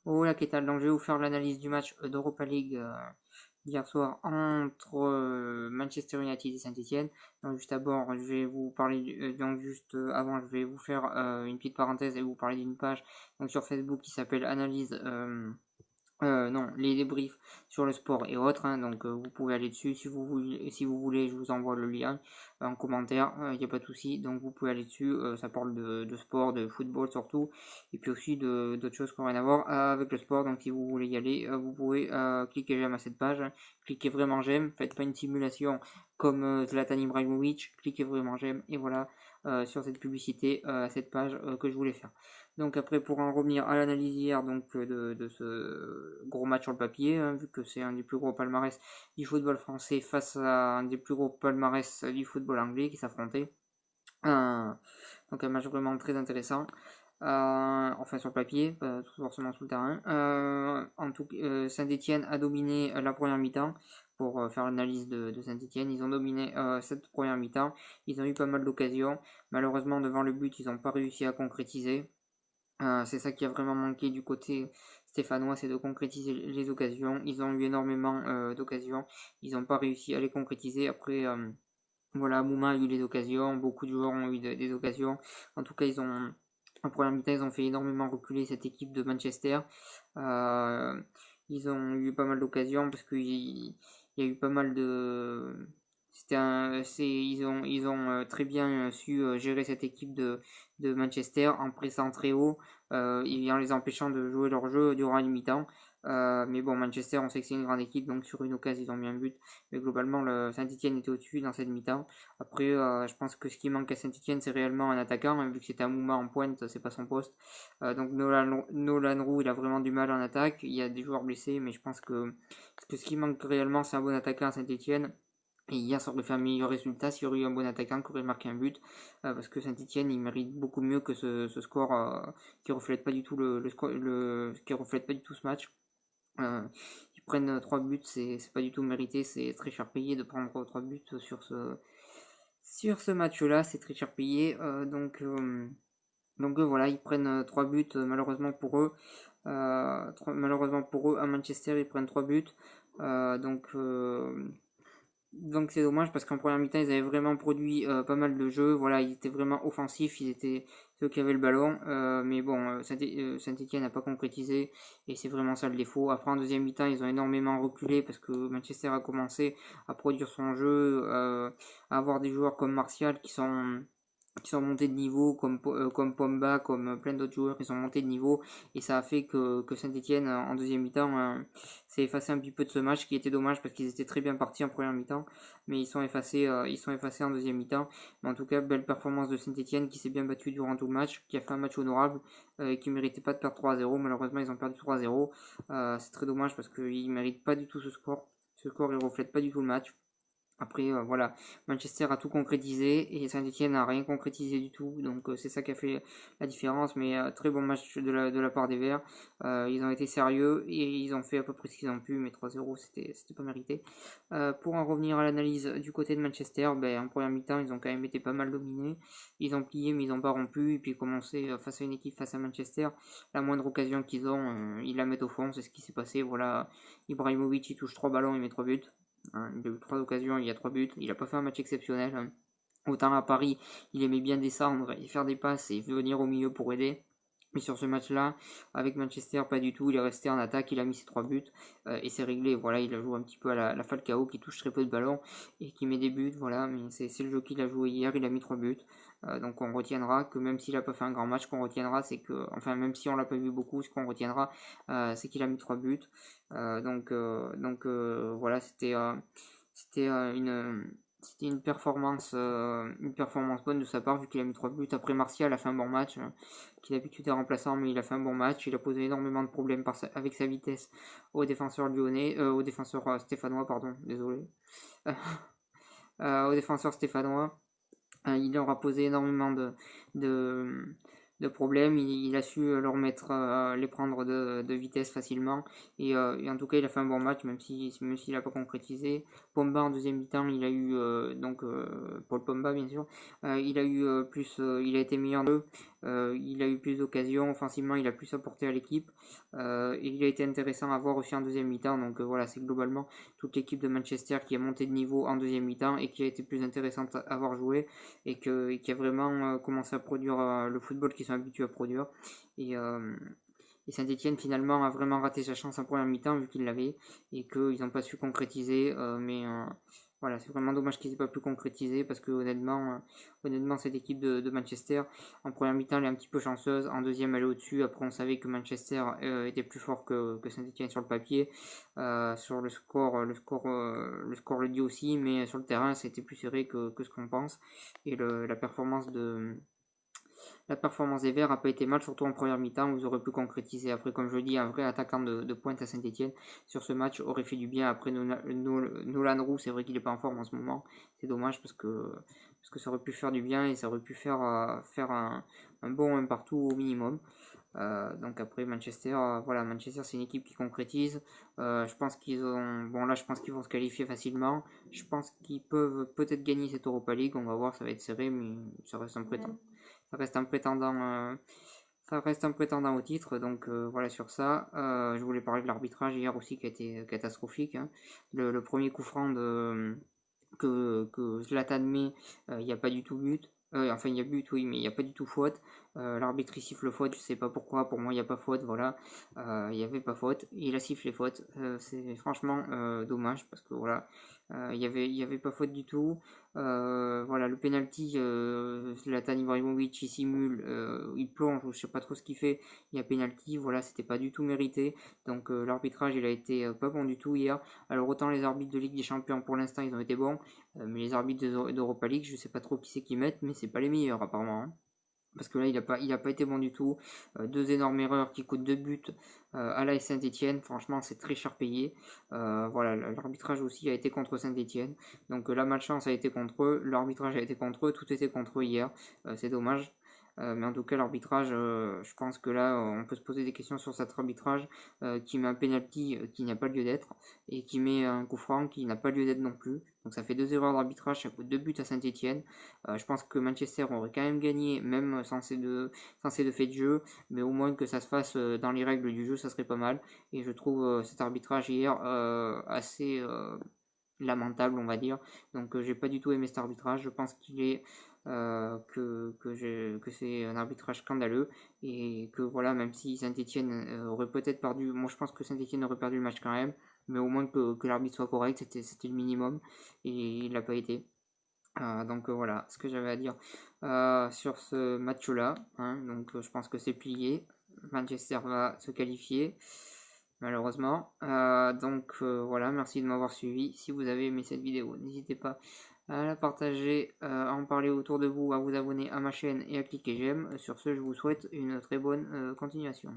Hola, ¿qué tal? Donc, je vais vous faire l'analyse du match d'Europa League d'hier soir entre Manchester United et Saint-Etienne. Donc, juste d'abord, je vais vous parler, donc juste avant, je vais vous faire une petite parenthèse et vous parler d'une page donc, sur Facebook qui s'appelle Analyse non, les débriefs sur le sport et autres, hein, donc vous pouvez aller dessus si vous voulez, je vous envoie le lien en commentaire, il n'y a pas de souci, donc vous pouvez aller dessus, ça parle de sport, de football surtout, et puis aussi d'autres choses qui n'ont rien à voir avec le sport, donc si vous voulez y aller, vous pouvez cliquer j'aime à cette page, hein. Cliquez vraiment j'aime, faites pas une simulation comme Zlatan Ibrahimovic, cliquez vraiment j'aime, et voilà, sur cette publicité, cette page que je voulais faire. Donc après, pour en revenir à l'analyse hier donc, de ce gros match sur le papier, hein, vu que c'est un des plus gros palmarès du football français face à un des plus gros palmarès du football anglais qui s'affrontaient. Euh, donc un match vraiment très intéressant. Enfin sur le papier, pas forcément sur le terrain. Saint-Etienne a dominé la première mi-temps pour faire l'analyse de Saint-Etienne. Ils ont dominé cette première mi-temps. Ils ont eu pas mal d'occasions. Malheureusement, devant le but, ils n'ont pas réussi à concrétiser. C'est ça qui a vraiment manqué du côté stéphanois, c'est de concrétiser les occasions. Ils ont eu énormément d'occasions, ils n'ont pas réussi à les concrétiser. Après, voilà, Mouma a eu les occasions, beaucoup de joueurs ont eu des occasions. En tout cas, en première mi-temps, ils ont fait énormément reculer cette équipe de Manchester. Euh, Ils ont eu pas mal d'occasions parce qu'il y a eu pas mal de. Ils ont très bien su gérer cette équipe de Manchester en pressant très haut et en les empêchant de jouer leur jeu durant une mi-temps. Mais bon, Manchester, on sait que c'est une grande équipe, donc sur une occasion, ils ont mis un but. Mais globalement, le Saint-Etienne était au-dessus dans cette mi-temps. Après, je pense que ce qui manque à Saint-Etienne, c'est réellement un attaquant, hein, vu que c'était un Mouma en pointe, c'est pas son poste. Donc Nolan Roux, il a vraiment du mal en attaque. Il y a des joueurs blessés, mais je pense que ce qui manque réellement, c'est un bon attaquant à Saint-Etienne. Et hier, ça aurait fait un meilleur résultat s'il y aurait eu un bon attaquant qui aurait marqué un but. Parce que Saint-Etienne, il mérite beaucoup mieux que ce score qui reflète pas du tout qui reflète pas du tout ce match. Euh, Ils prennent 3 buts, c'est pas du tout mérité, c'est très cher payé de prendre 3 buts sur ce match-là, c'est très cher payé. Donc voilà, ils prennent 3 buts malheureusement pour eux. Malheureusement pour eux, à Manchester, ils prennent 3 buts. Euh, donc euh, donc c'est dommage parce qu'en première mi-temps ils avaient vraiment produit pas mal de jeux, voilà ils étaient vraiment offensifs, ils étaient ceux qui avaient le ballon, mais bon Saint-Etienne n'a pas concrétisé et c'est vraiment ça le défaut. Après en deuxième mi-temps ils ont énormément reculé parce que Manchester a commencé à produire son jeu, à avoir des joueurs comme Martial qui sont montés de niveau, comme Pomba, comme plein d'autres joueurs qui sont montés de niveau, et ça a fait que Saint-Etienne, en deuxième mi-temps, s'est effacé un petit peu de ce match, qui était dommage parce qu'ils étaient très bien partis en première mi-temps, mais ils sont effacés en deuxième mi-temps. Mais en tout cas, belle performance de Saint-Etienne qui s'est bien battu durant tout le match, qui a fait un match honorable, et qui méritait pas de perdre 3-0. Malheureusement, ils ont perdu 3-0. C'est très dommage parce qu'ils méritent pas du tout ce score. Ce score, il reflète pas du tout le match. Après, voilà, Manchester a tout concrétisé et Saint-Etienne n'a rien concrétisé du tout. Donc, c'est ça qui a fait la différence. Mais très bon match de la part des Verts. Ils ont été sérieux et ils ont fait à peu près ce qu'ils ont pu. Mais 3-0, c'était pas mérité. Pour en revenir à l'analyse du côté de Manchester, ben, en première mi-temps, ils ont quand même été pas mal dominés. Ils ont plié, mais ils n'ont pas rompu. Et puis, commencé face à une équipe, face à Manchester, la moindre occasion qu'ils ont, ils la mettent au fond. C'est ce qui s'est passé. Voilà, Ibrahimovic, il touche 3 ballons, il met 3 buts. Hein, il a eu 3 occasions, il y a 3 buts. Il n'a pas fait un match exceptionnel, hein. Autant à Paris, il aimait bien descendre et faire des passes et venir au milieu pour aider. Mais sur ce match-là, avec Manchester, pas du tout. Il est resté en attaque, il a mis ses 3 buts et c'est réglé. Voilà, il a joué un petit peu à la Falcao qui touche très peu de ballons et qui met des buts. Voilà, mais c'est le jeu qu'il a joué hier. Il a mis 3 buts. Donc on retiendra que même s'il n'a pas fait un grand match, qu'on retiendra, c'est que, enfin, même si on l'a pas vu beaucoup, ce qu'on retiendra, c'est qu'il a mis 3 buts. Voilà, c'était une performance bonne de sa part vu qu'il a mis 3 buts. Après Martial a fait un bon match, qui d'habitude est remplaçant, mais il a fait un bon match. Il a posé énormément de problèmes avec sa vitesse aux défenseurs lyonnais, aux défenseurs stéphanois, pardon, désolé, aux défenseurs stéphanois. Il leur a posé énormément de, de problèmes. Il a su leur mettre, les prendre de vitesse facilement. Et en tout cas, il a fait un bon match, même s'il n'a pas concrétisé. Pomba en deuxième mi-temps, il a eu Paul Pomba bien sûr. Il a été meilleur d'eux. il a eu plus d'occasions, offensivement il a plus apporté à l'équipe, et il a été intéressant à voir aussi en deuxième mi-temps, donc voilà, c'est globalement toute l'équipe de Manchester qui est montée de niveau en deuxième mi-temps et qui a été plus intéressante à avoir joué et qui a vraiment commencé à produire le football qu'ils sont habitués à produire. Et Saint-Etienne finalement a vraiment raté sa chance en première mi-temps vu qu'ils l'avaient et qu'ils n'ont pas su concrétiser. Mais voilà, c'est vraiment dommage qu'ils n'aient pas pu concrétiser parce que honnêtement cette équipe de Manchester, en première mi-temps elle est un petit peu chanceuse, en deuxième elle est au-dessus. Après on savait que Manchester était plus fort que Saint-Etienne sur le papier. Sur le score, le score le dit aussi, mais sur le terrain c'était plus serré que ce qu'on pense. Et la performance des Verts n'a pas été mal, surtout en première mi-temps, où ils auraient pu concrétiser. Après, comme je le dis, un vrai attaquant de pointe à Saint-Etienne sur ce match aurait fait du bien. Après, Nolan Roux, c'est vrai qu'il n'est pas en forme en ce moment. C'est dommage parce que ça aurait pu faire du bien et ça aurait pu faire un bon un partout au minimum. Donc après Manchester, voilà, Manchester c'est une équipe qui concrétise. Je pense je pense qu'ils vont se qualifier facilement. Je pense qu'ils peuvent peut-être gagner cette Europa League. On va voir, ça va être serré, mais ça reste un prétendant. Ça reste un prétendant. Ça reste un prétendant au titre, donc voilà sur ça. Je voulais parler de l'arbitrage hier aussi qui a été catastrophique. Hein. Le premier coup franc que Zlatan met, il n'y a pas du tout but. Enfin, il y a but, oui, mais il n'y a pas du tout faute. L'arbitre il siffle faute, je sais pas pourquoi. Pour moi, il n'y a pas faute, voilà. Il n'y avait pas faute. Il a sifflé faute. C'est franchement dommage parce que voilà, il y avait pas faute du tout. Voilà, le penalty, Zlatan Ibrahimovic il simule, il plonge, je sais pas trop ce qu'il fait. Il y a penalty, voilà, c'était pas du tout mérité. Donc l'arbitrage, il a été pas bon du tout hier. Alors autant les arbitres de Ligue des Champions pour l'instant ils ont été bons, mais les arbitres d'Europa League, je sais pas trop qui c'est qu'ils mettent, mais c'est pas les meilleurs apparemment. Hein. Parce que là, il a pas été bon du tout. Deux énormes erreurs qui coûtent deux buts à la Saint-Etienne. Franchement, c'est très cher payé. Voilà, l'arbitrage aussi a été contre Saint-Etienne. Donc la malchance a été contre eux, l'arbitrage a été contre eux, tout était contre eux hier. C'est dommage. Mais en tout cas, l'arbitrage, je pense que là, on peut se poser des questions sur cet arbitrage qui met un penalty qui n'a pas lieu d'être et qui met un coup franc qui n'a pas lieu d'être non plus. Donc ça fait deux erreurs d'arbitrage, ça coûte deux buts à Saint-Etienne. Je pense que Manchester aurait quand même gagné, même sans ces deux faits de jeu, mais au moins que ça se fasse dans les règles du jeu, ça serait pas mal. Et je trouve cet arbitrage hier assez lamentable, on va dire. Donc j'ai pas du tout aimé cet arbitrage. Je pense qu'il est que c'est un arbitrage scandaleux et que voilà, même si Saint-Etienne aurait peut-être perdu, moi je pense que Saint-Etienne aurait perdu le match quand même, mais au moins que l'arbitre soit correct, c'était le minimum et il l'a pas été. Donc voilà ce que j'avais à dire sur ce match-là. Hein. Donc je pense que c'est plié. Manchester va se qualifier malheureusement. Voilà, merci de m'avoir suivi. Si vous avez aimé cette vidéo, n'hésitez pas à la partager, à en parler autour de vous, à vous abonner à ma chaîne et à cliquer j'aime. Sur ce, je vous souhaite une très bonne continuation.